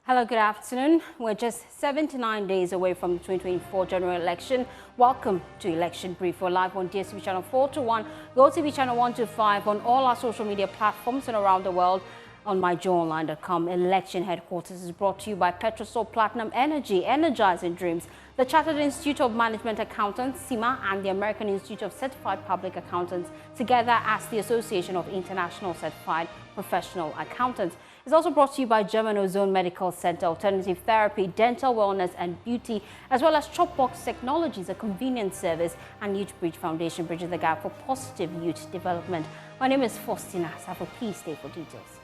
Hello, good afternoon. We're just 79 days away from the 2024 general election. Welcome to Election Brief. We're live on DSTV channel 421, GoTV channel 125, on all our social media platforms and around the world on myjoyonline.com. Election Headquarters is brought to you by Petrosol Platinum Energy, energizing dreams. The Chartered Institute of Management Accountants, CIMA, and the American Institute of Certified Public Accountants, together as the Association of International Certified Professional Accountants. It's also brought to you by German Ozone Medical Center, Alternative Therapy, Dental Wellness and Beauty, as well as Chopbox Technologies, a convenience service, and Youth Bridge Foundation, bridging the gap for positive youth development. My name is Faustina Safo. Please stay for details.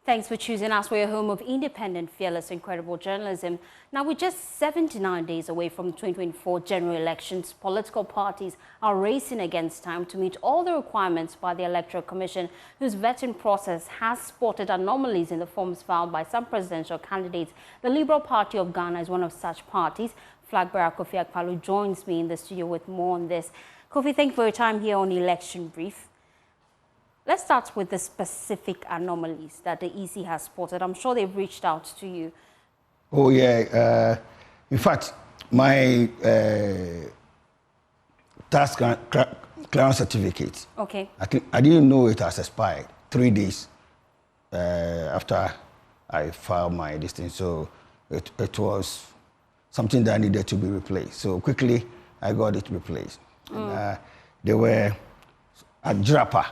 Thanks for choosing us for your home of independent, fearless, incredible journalism. Now, we're just 79 days away from the 2024 general elections. Political parties are racing against time to meet all the requirements by the Electoral Commission, whose vetting process has spotted anomalies in the forms filed by some presidential candidates. The Liberal Party of Ghana is one of such parties. Flag bearer Kofi Akpaloo joins me in the studio with more on this. Kofi, thank you for your time here on Election Brief. Let's start with the specific anomalies that the EC has spotted. I'm sure they've reached out to you. Oh, yeah. In fact, my tax clearance certificate, okay, I didn't know it has expired 3 days after I filed my distance. So it was something that needed to be replaced. So quickly, I got it replaced. And, they were at Jirapa.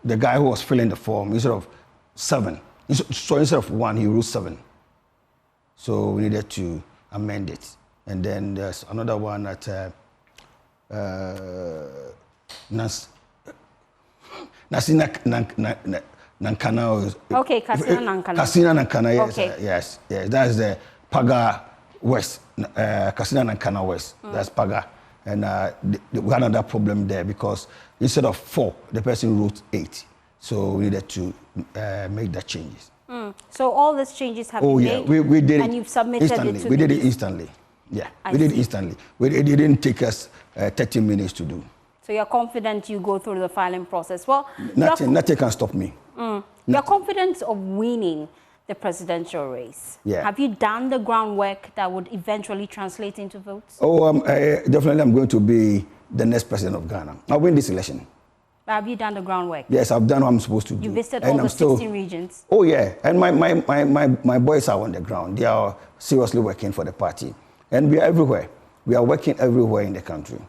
The guy who was filling the form, instead of 7, so instead of 1, he wrote 7. So we needed to amend it. And then there's another one at Nasina Nankana. Okay, Kasina Nankana. Kasina Nankana, yes. Okay. Yes. That's the Paga West, Kasina Nankana West. That's Paga. And we had another problem there because instead of 4, the person wrote 8. So we needed to make the changes. So all these changes have been made? We did it. And you've submitted instantly. it to We did the it instantly. Yeah, I we did it see. instantly. It didn't take us 30 minutes to do. So you're confident you go through the filing process? Well, Nothing can stop me. You're confident of winning the presidential race. Yeah. Have you done the groundwork that would eventually translate into votes? Oh, definitely I'm going to be the next president of Ghana. I'll win this election. Have you done the groundwork? Yes, I've done what I'm supposed to do. You visited And all I'm the 16 regions? Oh, yeah. And my boys are on the ground. They are seriously working for the party. And we are everywhere. We are working everywhere in the country.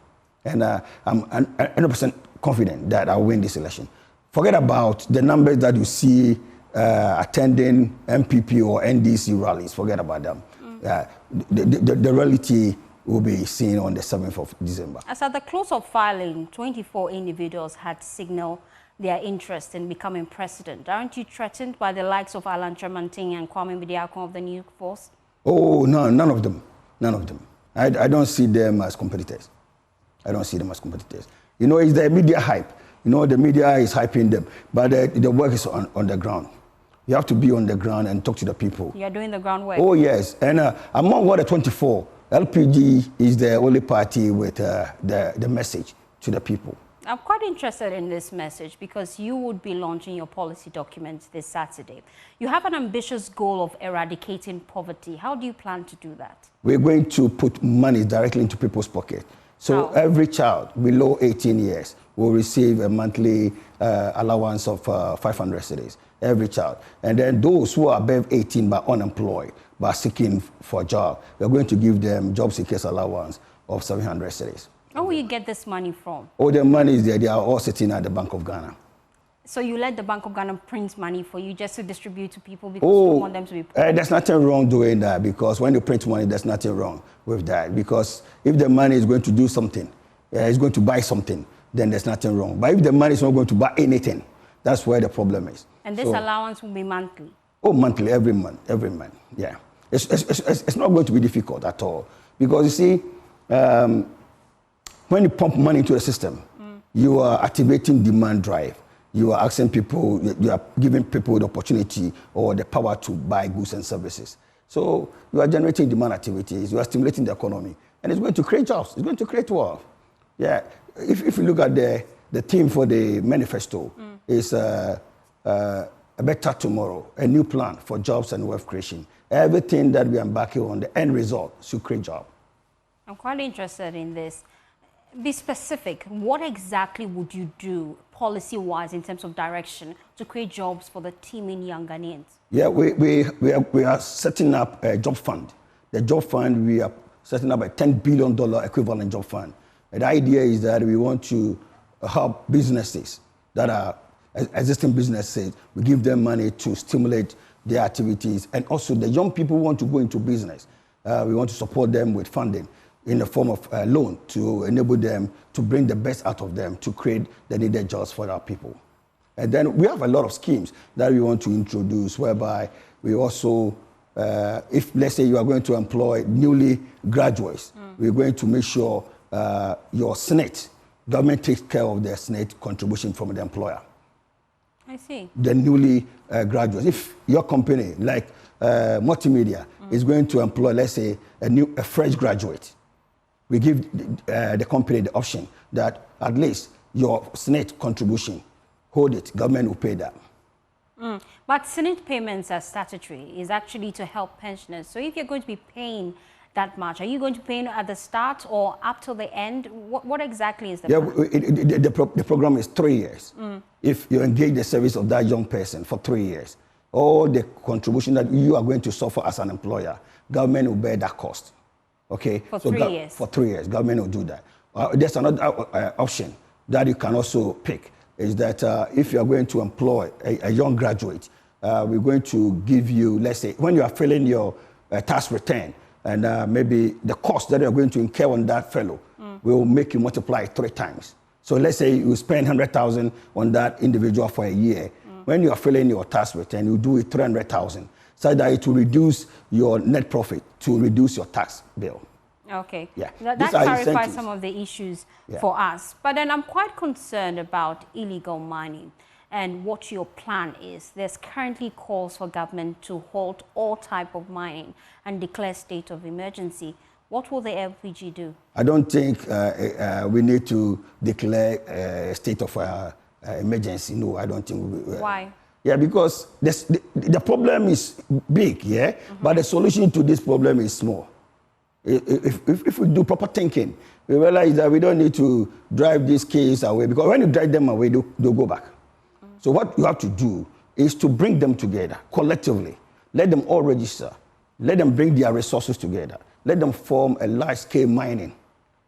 And I'm 100% confident that I'll win this election. Forget about the numbers that you see attending MPP or NDC rallies. Forget about them. The reality will be seen on the 7th of December. As at the close of filing, 24 individuals had signaled their interest in becoming president. Aren't you threatened by the likes of Alan Tremantin and Kwame Bediako of the new force? Oh, no, none of them. None of them. I don't see them as competitors. I don't see them as competitors. You know, it's the media hype. You know, the media is hyping them. But the work is on the ground. You have to be on the ground and talk to the people. You're doing the groundwork? Oh, yes. And among all the 24, LPG is the only party with the message to the people. I'm quite interested in this message because you would be launching your policy documents this Saturday. You have an ambitious goal of eradicating poverty. How do you plan to do that? We're going to put money directly into people's pockets. So every child below 18 years will receive a monthly allowance of 500 cedis. Every child. And then those who are above 18 but unemployed, but seeking for a job, we're going to give them job seekers allowance of 700 cedis. Where will you get this money from? All the money is there. They are all sitting at the Bank of Ghana. So you let the Bank of Ghana print money for you just to distribute to people because you want them to be poor? There's nothing wrong doing that, because when you print money, there's nothing wrong with that. Because if the money is going to do something, it's going to buy something, then there's nothing wrong. But if the money is not going to buy anything, that's where the problem is. And this allowance will be monthly? Oh, monthly, every month, yeah. It's not going to be difficult at all. Because you see, when you pump money into the system, you are activating demand drive. you are asking people, you are giving people the opportunity or the power to buy goods and services. So you are generating demand activities, you are stimulating the economy, and it's going to create jobs, it's going to create wealth. Yeah, if you look at the theme for the manifesto, is a better tomorrow, a new plan for jobs and wealth creation. Everything that we are embarking on, the end result should create jobs. I'm quite interested in this. Be specific. What exactly would you do policy-wise in terms of direction to create jobs for the teeming young Ghanaians? Yeah, we are setting up a job fund. The job fund, we are setting up a $10 billion equivalent job fund. And the idea is that we want to help businesses that are existing businesses. We give them money to stimulate their activities. And also the young people who want to go into business. We want to support them with funding in the form of a loan to enable them to bring the best out of them to create the needed jobs for our people. And then we have a lot of schemes that we want to introduce whereby we also, if let's say you are going to employ newly graduates, we're going to make sure your SNET, government takes care of the SNET contribution from the employer. I see. The newly graduates. If your company, like multimedia, is going to employ, let's say, a fresh graduate, we give the company the option that at least your SNET contribution, hold it, government will pay that. But SNET payments are statutory, is actually to help pensioners. So if you're going to be paying that much, are you going to pay at the start or up till the end? What exactly is the plan? The program is 3 years. If you engage the service of that young person for 3 years, all the contribution that you are going to suffer as an employer, government will bear that cost. Okay? For 3 years? For 3 years, government will do that. There's another option that you can also pick, is that if you are going to employ a young graduate, we're going to give you, let's say, when you are filling your tax return, and maybe the cost that you're going to incur on that fellow will make you multiply 3 times. So let's say you spend 100,000 on that individual for a year. When you are filling your tax return, you do it 300,000, so that it will reduce your net profit to reduce your tax bill. Okay. Yeah. That clarifies some of the issues for us. But then I'm quite concerned about illegal mining and what your plan is. There's currently calls for government to halt all type of mining and declare state of emergency. What will the LPG do? I don't think we need to declare a state of emergency. No, I don't think. Why? Yeah, because the problem is big, yeah? But the solution to this problem is small. If we do proper thinking, we realize that we don't need to drive these cases away, because when you drive them away, they'll go back. So what you have to do is to bring them together collectively. Let them all register. Let them bring their resources together. Let them form a large-scale mining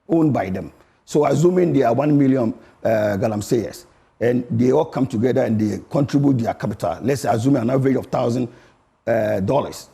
owned by them. So assuming there are 1 million galamseyers, and they all come together and they contribute their capital, let's assume an average of $1,000.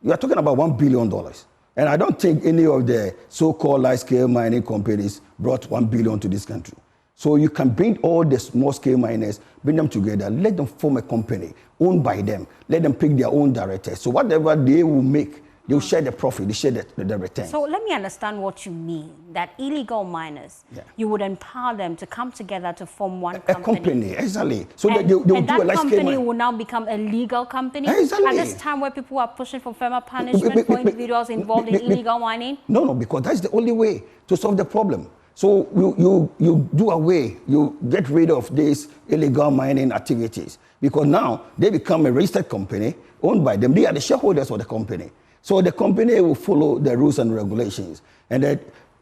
You are talking about $1 billion. And I don't think any of the so-called large-scale mining companies brought $1 billion to this country. So you can bring all the small-scale miners, bring them together, let them form a company owned by them, let them pick their own directors. So whatever they will make, they will share the profit, they share the return. So let me understand what you mean, that illegal miners, you would empower them to come together to form one company. A company, exactly. So that they will do a large-scale that company will now become a legal company? Exactly. At this time where people are pushing for firmer punishment for individuals involved in illegal mining? No, because that's the only way to solve the problem. So you do away, you get rid of these illegal mining activities, because now they become a registered company owned by them. They are the shareholders of the company. So the company will follow the rules and regulations. And that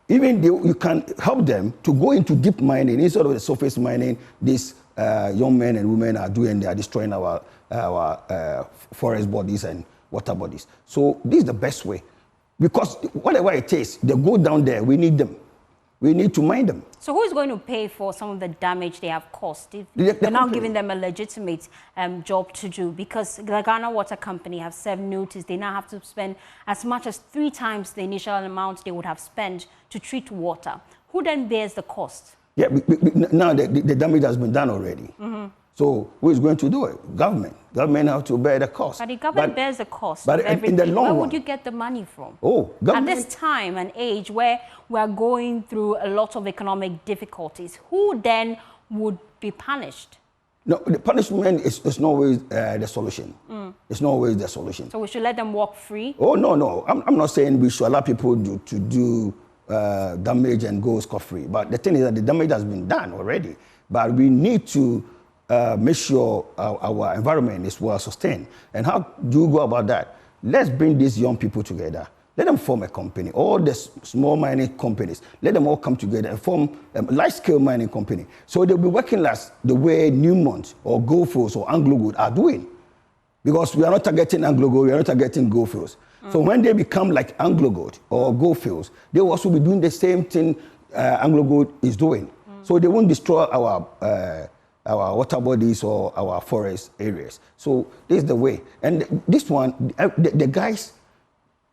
even you can help them to go into deep mining instead of the surface mining these young men and women are doing. They are destroying our forest bodies and water bodies. So this is the best way. Because whatever it is, they go down there, we need them. We need to mine them. So who is going to pay for some of the damage they have caused? We're now giving them a legitimate job to do, because the Ghana Water Company have served notice. They now have to spend as much as 3 times the initial amount they would have spent to treat water. Who then bears the cost? Yeah, now the damage has been done already. So who is going to do it? Government. Government have to bear the cost. But the government bears the cost but of everything. In the long Where run, would you get the money from? Oh, government. At this time and age where we're going through a lot of economic difficulties, who then would be punished? No, the punishment is not always the solution. It's not always the solution. So we should let them walk free? Oh, no. I'm not saying we should allow people to do damage and go scot-free. But the thing is that the damage has been done already. But we need to make sure our environment is well sustained. And how do you go about that? Let's bring these young people together. Let them form a company. All the small mining companies, let them all come together and form a large-scale mining company. So they'll be working as the way Newmont or Goldfields or AngloGold are doing. Because we are not targeting AngloGold, we are not targeting Goldfields. So when they become like AngloGold or Goldfields, they will also be doing the same thing AngloGold is doing. So they won't destroy our water bodies or our forest areas. So this is the way. And this one, the guys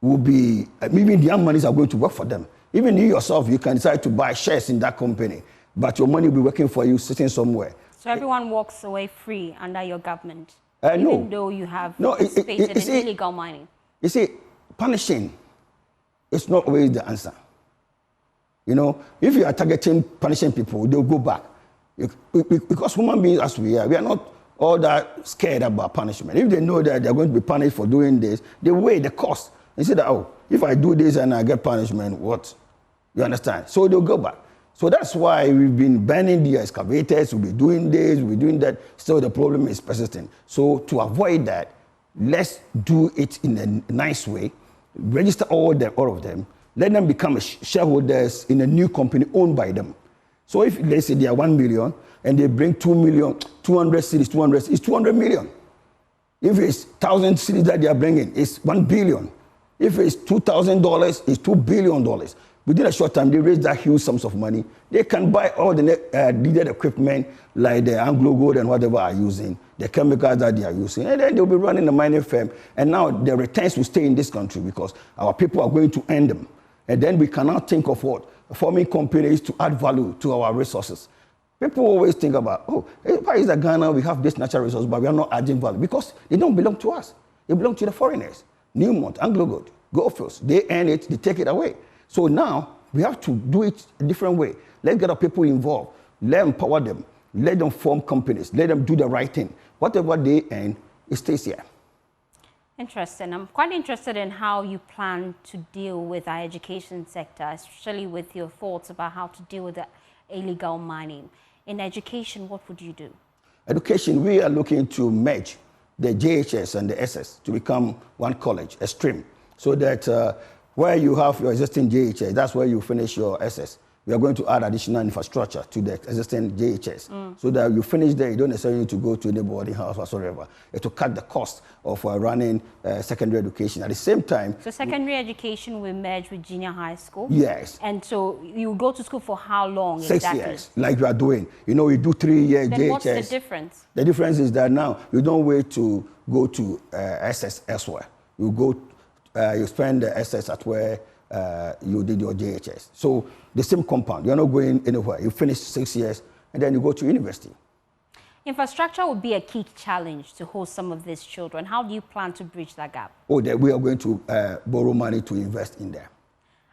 will be, even the young monies are going to work for them. Even you yourself, you can decide to buy shares in that company, but your money will be working for you sitting somewhere. So everyone walks away free under your government, no. even though you have participated in illegal mining? You see, punishing is not always the answer. You know, if you are targeting, punishing people, they'll go back. Because human beings as we are not all that scared about punishment. If they know that they're going to be punished for doing this, they weigh the cost. And say that, oh, if I do this and I get punishment, what? You understand? So they'll go back. So that's why we've been banning the excavators, we'll be doing this, we'll be doing that. So the problem is persistent. So to avoid that, let's do it in a nice way. Register all of them. Let them become shareholders in a new company owned by them. So if let's say they are 1 million and they bring 2 million, 200 cities, 200, it's 200 million. If it's 1,000 cities that they are bringing, it's 1 billion. If it's $2,000, it's $2 billion. Within a short time, they raise that huge sums of money. They can buy all the needed equipment like the AngloGold and whatever are using, the chemicals that they are using, and then they'll be running the mining firm. And now the returns will stay in this country because our people are going to earn them. And then we cannot think of what? Forming companies to add value to our resources. People always think about, oh, why is that Ghana, we have this natural resource, but we are not adding value? Because they don't belong to us. They belong to the foreigners. Newmont, AngloGold, Goldfields, they earn it, they take it away. So now we have to do it a different way. Let's get our people involved. Let empower them. Let them form companies. Let them do the right thing. Whatever they earn, it stays here. Interesting. I'm quite interested in how you plan to deal with our education sector, especially with your thoughts about how to deal with the illegal mining. In education, what would you do? Education, we are looking to merge the JHS and the SS to become one college, a stream, so that where you have your existing JHS, that's where you finish your SS. We are going to add additional infrastructure to the existing JHS so that you finish there, you don't necessarily need to go to any boarding house whatsoever. To cut the cost of running secondary education. At the same time... So secondary education will merge with junior high school? Yes. And so you go to school for how long 6 exactly? 6 years, like you are doing. You know, you do 3 years then JHS. What's the difference? The difference is that now you don't wait to go to SS elsewhere. You go, you spend the SS at where you did your JHS. So the same compound, you're not going anywhere. You finish 6 years and then you go to university. Infrastructure would be a key challenge to host some of these children. How do you plan to bridge that gap? Oh, we are going to borrow money to invest in there.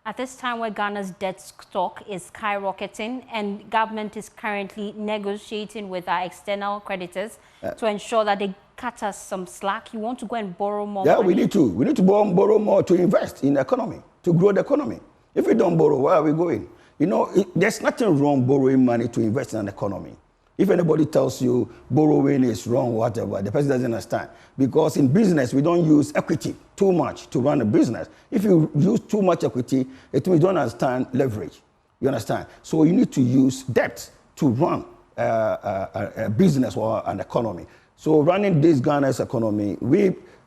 At this time where Ghana's debt stock is skyrocketing and government is currently negotiating with our external creditors to ensure that they cut us some slack, you want to go and borrow more money? Yeah, we need to. We need to borrow more to invest in the economy, to grow the economy. If we don't borrow, where are we going? You know, there's nothing wrong borrowing money to invest in an economy. If anybody tells you borrowing is wrong, whatever, the person doesn't understand. Because in business, we don't use equity too much to run a business. If you use too much equity, it means you don't understand leverage. You understand? So you need to use debt to run a business or an economy. So running this Ghana's economy,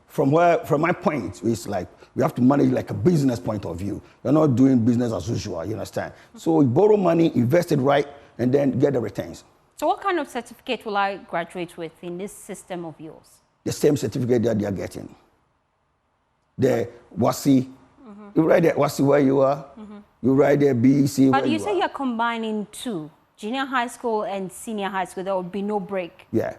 from my point, it's like we have to manage like a business point of view. We're not doing business as usual, you understand? So we borrow money, invest it right, and then get the returns. So what kind of certificate will I graduate with in this system of yours? The same certificate that they are getting. The WASI. You write the WASI where you are. You write the BEC But you say you're combining two, junior high school and senior high school. There will be no break. Yeah.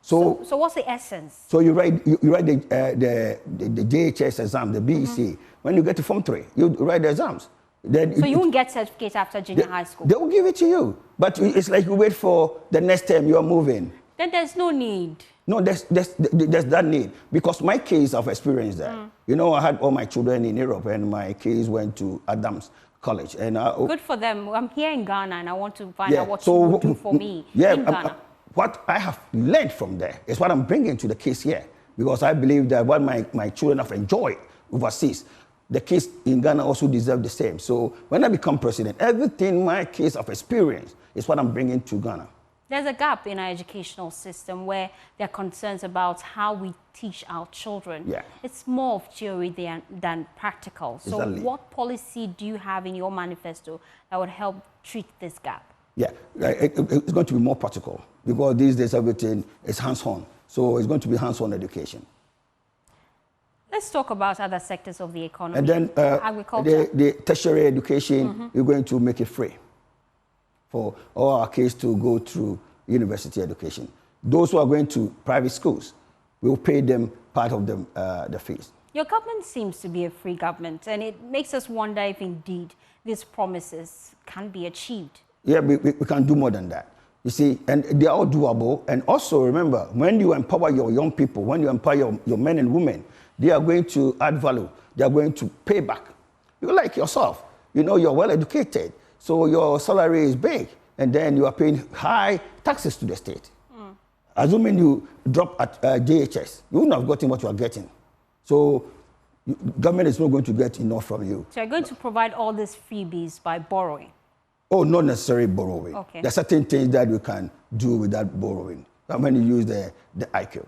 So what's the essence? So you write the JHS exam, the BEC. When you get to Form 3, you write the exams. Then so you won't get certificate after junior high school? They will give it to you. But it's like you wait for the next term you are moving. Then there's no need. No, there's that need, because my kids have experienced that. You know, I had all my children in Europe, and my kids went to Adams College. And good for them. I'm here in Ghana, and I want to find out what you would do for me in Ghana. What I have learned from there is what I'm bringing to the kids here, because I believe that what my children have enjoyed overseas, the kids in Ghana also deserve the same. So when I become president, everything my kids have experienced is what I'm bringing to Ghana. There's a gap in our educational system where there are concerns about how we teach our children. Yeah. It's more of theory than practical. So Exactly. what policy do you have in your manifesto that would help treat this gap? Yeah, it's going to be more practical, because these days everything is hands-on. So it's going to be hands-on education. Let's talk about other sectors of the economy. And then agriculture. The tertiary education, we're going to make it free for all our kids to go through university education. Those who are going to private schools, we will pay them part of the fees. Your government seems to be a free government, and it makes us wonder if indeed these promises can be achieved. Yeah, we can do more than that. You see, and they are all doable. And also remember, when you empower your young people, when you empower your men and women, they are going to add value. They are going to pay back. You like yourself, you know, you're well educated, so your salary is big, and then you are paying high taxes to the state. Assuming you drop at JHS, you wouldn't have gotten what you are getting. So government is not going to get enough from you. So you're going to provide all these freebies by borrowing? Oh, not necessarily borrowing. Okay. There are certain things that you can do without borrowing. When you use the IQ.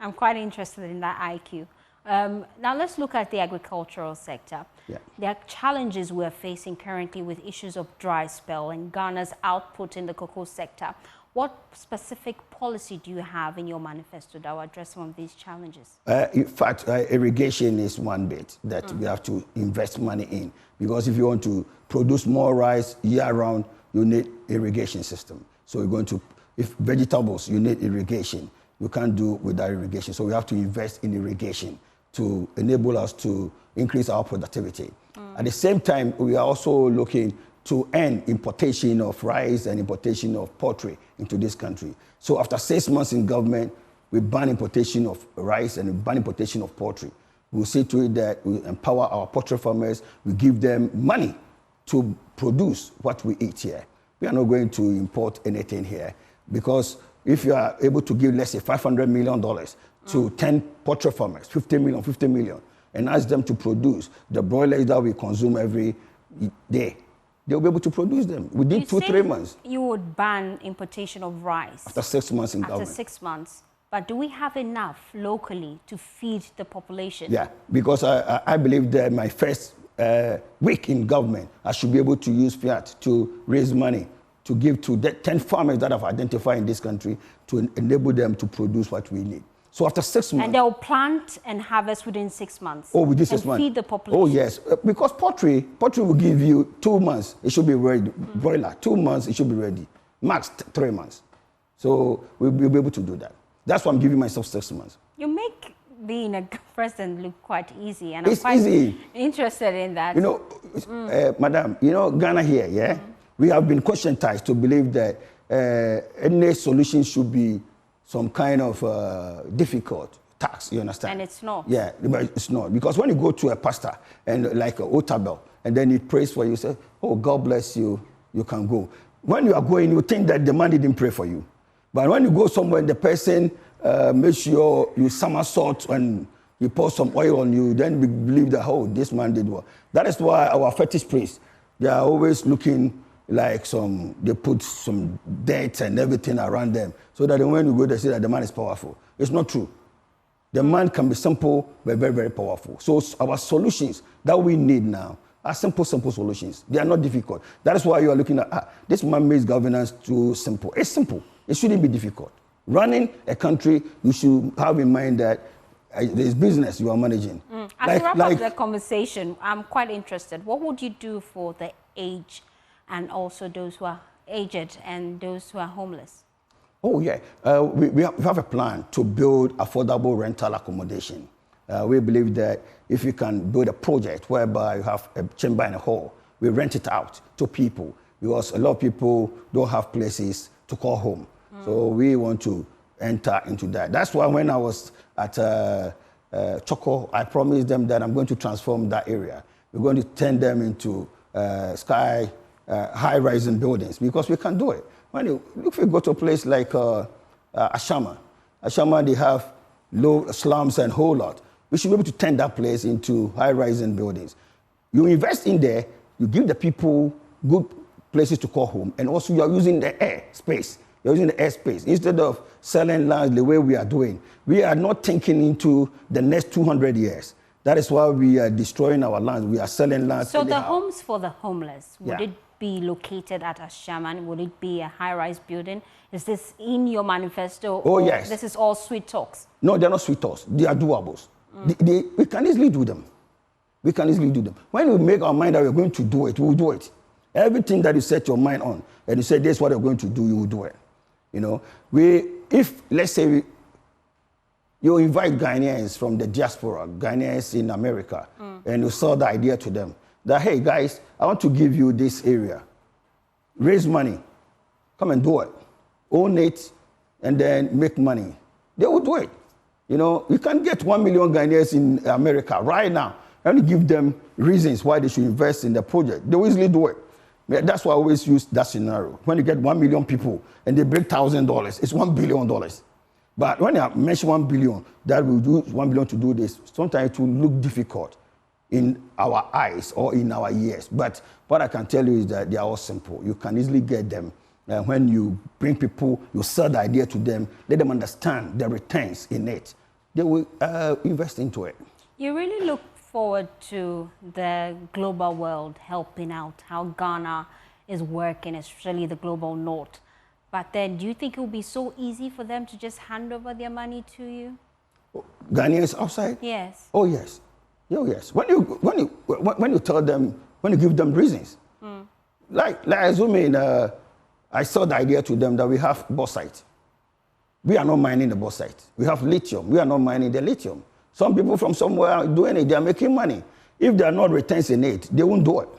I'm quite interested in that IQ. Now let's look at the agricultural sector. Yeah. There are challenges we're facing currently with issues of dry spell and Ghana's output in the cocoa sector. What specific policy do you have in your manifesto that will address some of these challenges? In fact, irrigation is one bit that we have to invest money in, because if you want to produce more rice year-round, you need irrigation system. So you're going to, if vegetables, you need irrigation. You can't do without irrigation. So we have to invest in irrigation to enable us to increase our productivity. At the same time, we are also looking to end importation of rice and importation of poultry into this country. So after 6 months in government, we ban importation of rice and we ban importation of poultry. We'll see to it that we empower our poultry farmers, we give them money to produce what we eat here. We are not going to import anything here, because if you are able to give, let's say, $500 million to 10 poultry farmers, 50 million, and ask them to produce the broilers that we consume every day, they'll be able to produce them within 2-3 months. You would ban importation of rice after 6 months in government. After 6 months. But do we have enough locally to feed the population? Yeah, because I believe that my first week in government, I should be able to use fiat to raise money to give to the 10 farmers that I've identified in this country to enable them to produce what we need. So after 6 months... And they'll plant and harvest within 6 months. Oh, within 6 months. And feed the population. Oh, yes. Because poultry will give you 2 months. It should be ready. Broiler, 2 months, it should be ready. Max 3 months. So we'll be able to do that. That's why I'm giving myself 6 months. You make being a president look quite easy. And it's I'm quite easy. Interested in that. You know, Madam, you know, Ghana here, yeah? We have been conscientized to believe that any solution should be some kind of difficult tax, you understand? And it's not. Yeah, but it's not. Because when you go to a pastor, and like Otabel, and then he prays for you, say, oh, God bless you, you can go. When you are going, you think that the man didn't pray for you. But when you go somewhere, the person makes sure you somersault and he pours some oil on you, then we believe that, oh, this man did well. That is why our fetish priests, they are always looking like they put some dirt and everything around them, so that when you go, they say that the man is powerful. It's not true. The man can be simple, but very, very powerful. So our solutions that we need now are simple solutions. They are not difficult. That is why you are looking at, this man makes governance too simple. It's simple. It shouldn't be difficult. Running a country, you should have in mind that there's business you are managing. As we wrap up the conversation, I'm quite interested. What would you do for the aged and also those who are aged and those who are homeless? Oh, yeah. We have a plan to build affordable rental accommodation. We believe that if you can build a project whereby you have a chamber and a hall, we rent it out to people, because a lot of people don't have places to call home. So we want to enter into that. That's why when I was at Choco, I promised them that I'm going to transform that area. We're going to turn them into high-rising buildings because we can do it. If we go to a place like Ashama, they have low slums and a whole lot. We should be able to turn that place into high-rising buildings. You invest in there, you give the people good places to call home, and also you're using the air space. You're using the airspace. Instead of selling land the way we are doing, we are not thinking into the next 200 years. That is why we are destroying our land. We are selling land. So the homes for the homeless, would Yeah. it be located at Ashaman? Would it be a high-rise building? Is this in your manifesto? Oh, or yes. This is all sweet talks? No, they're not sweet talks. They are doables. We can easily do them. We can easily do them. When we make our mind that we're going to do it, we'll do it. Everything that you set your mind on, and you say this is what you're going to do, you will do it. You know, if let's say you invite Ghanaians from the diaspora, Ghanaians in America, and you sell the idea to them that, hey guys, I want to give you this area. Raise money. Come and do it. Own it and then make money. They will do it. You know, you can get 1 million Ghanaians in America right now and give them reasons why they should invest in the project. They will easily do it. Yeah, that's why I always use that scenario. When you get 1 million people and they break $1,000, it's $1 billion. But when I mention 1 billion, that will do 1 billion to do this, sometimes it will look difficult in our eyes or in our ears. But what I can tell you is that they are all simple. You can easily get them. When you bring people, you sell the idea to them, let them understand the returns in it. They will invest into it. You really look forward to the global world helping out, how Ghana is working, especially the global north. But then do you think it will be so easy for them to just hand over their money to you? Ghanaians outside? Yes. Oh, yes. Oh, yes. When you tell them, when you give them reasons, like assuming I sold the idea to them that we have bauxite. We are not mining the bauxite. We have lithium. We are not mining the lithium. Some people from somewhere are doing it. They are making money. If there are not returns in it, they won't do it.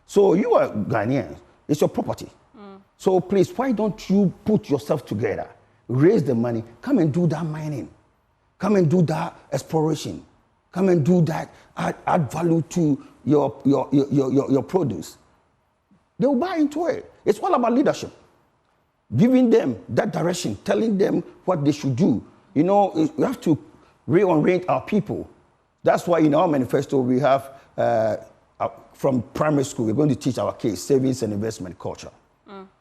So you are Ghanaian. It's your property. So please, why don't you put yourself together, raise the money, come and do that mining, come and do that exploration, come and do that, add value to your produce. They will buy into it. It's all about leadership. Giving them that direction, telling them what they should do. You know, we have to rearrange our people. That's why in our manifesto we have, from primary school, we're going to teach our kids savings and investment culture.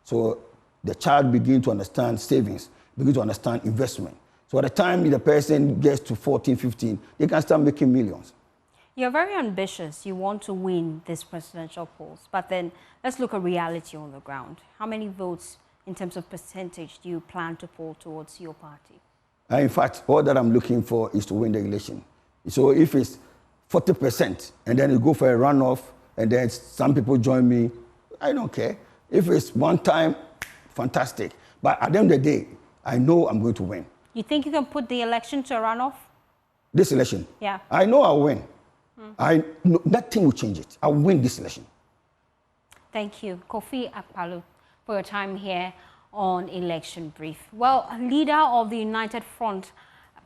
So the child begins to understand savings, begins to understand investment. So by the time the person gets to 14, 15, they can start making millions. You're very ambitious. You want to win this presidential polls. But then let's look at reality on the ground. How many votes in terms of percentage do you plan to poll towards your party? In fact, all that I'm looking for is to win the election. So if it's 40% and then you go for a runoff and then some people join me, I don't care. If it's one time, fantastic. But at the end of the day, I know I'm going to win. You think you can put the election to a runoff? This election? Yeah. I know I'll win. Nothing will change it. I'll win this election. Thank you, Kofi Akpaloo, for your time here on Election Brief. Well, leader of the United Front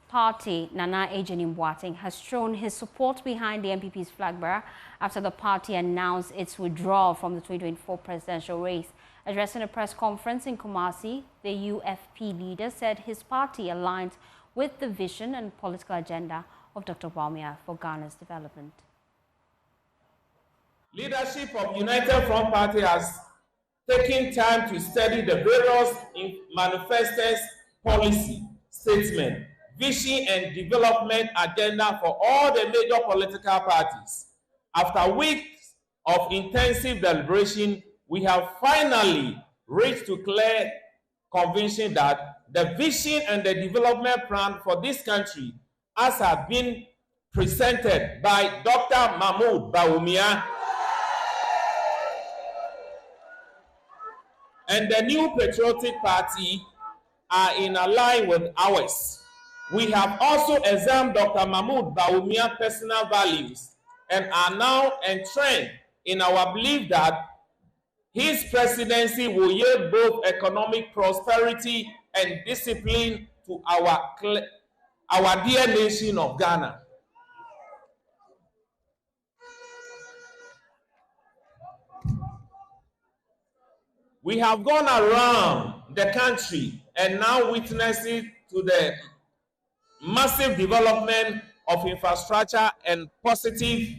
Party, Nana Ejeni Boateng, has shown his support behind the NPP's flag bearer after the party announced its withdrawal from the 2024 presidential race. Addressing a press conference in Kumasi, the UFP leader said his party aligns with the vision and political agenda of Dr. Bawumia for Ghana's development. Leadership of United Front Party has taken time to study the various manifestos, policy, statement, vision and development agenda for all the major political parties. After weeks of intensive deliberation, we have finally reached to clear conviction that the vision and the development plan for this country, as have been presented by Dr. Mahmoud Bawumia and the new patriotic party, are in line with ours. We have also examined Dr. Mahmoud Bawumia's personal values and are now entrenched in our belief that his presidency will yield both economic prosperity and discipline to our dear nation of Ghana. We have gone around the country and now witnessing to the massive development of infrastructure and positive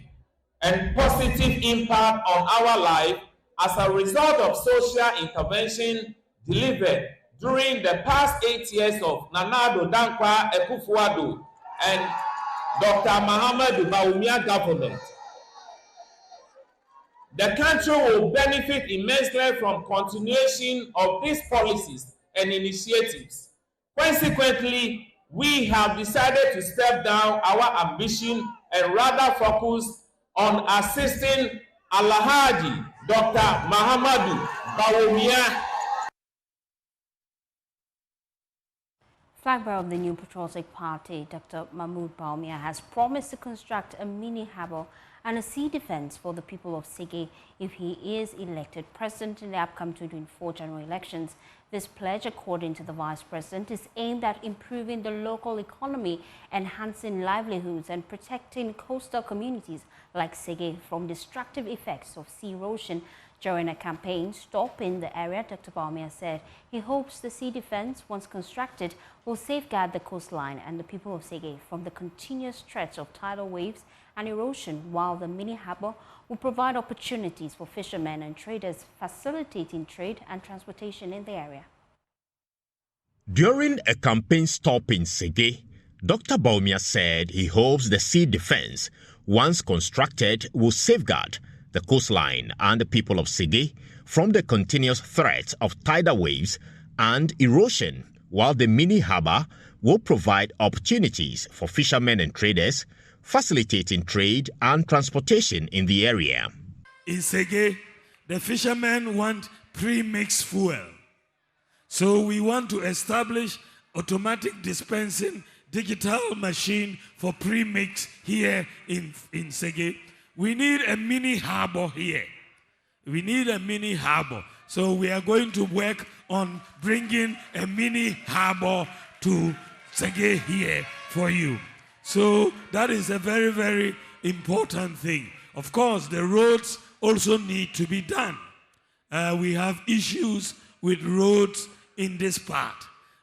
impact on our life as a result of social intervention delivered during the past 8 years of Nana Addo Dankwa Akufo-Addo and Dr. Mahamudu Bawumia government. The country will benefit immensely from continuation of these policies and initiatives. Consequently, we have decided to step down our ambition and rather focus on assisting Alhaji Dr. Mahamudu Bawumia. Flag bearer of the New Patriotic Party, Dr. Mahamudu Bawumia, has promised to construct a mini harbour and a sea defence for the people of Sege if he is elected president in the upcoming 2024 general elections. This pledge, according to the vice president, is aimed at improving the local economy, enhancing livelihoods and protecting coastal communities like Sege from destructive effects of sea erosion. During a campaign stop in the area, Dr. Bawumia said he hopes the sea defence, once constructed, will safeguard the coastline and the people of Sege from the continuous threats of tidal waves and erosion, while the mini harbour will provide opportunities for fishermen and traders, facilitating trade and transportation in the area. During a campaign stop in Sege, Dr. Bawumia said he hopes the sea defence, once constructed, will safeguard the coastline and the people of Sege from the continuous threats of tidal waves and erosion, while the mini harbour will provide opportunities for fishermen and traders, facilitating trade and transportation in the area. In Sege, the fishermen want pre-mixed fuel. So we want to establish automatic dispensing digital machine for pre-mix here in Sege. We need a mini harbour here. We need a mini harbour. So we are going to work on bringing a mini harbour to Sege here for you. So that is a very, very important thing. Of course, the roads also need to be done. We have issues with roads in this part.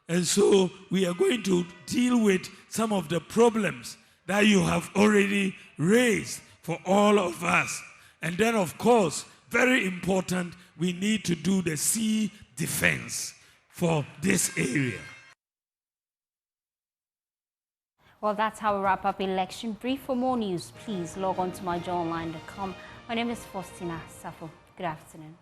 And so we are going to deal with some of the problems that you have already raised for all of us. And then, of course, very important, we need to do the sea defense for this area. Well, that's how we wrap up Election Brief. For more news, please log on to myjoyonline.com. My name is Faustina Safo. Good afternoon.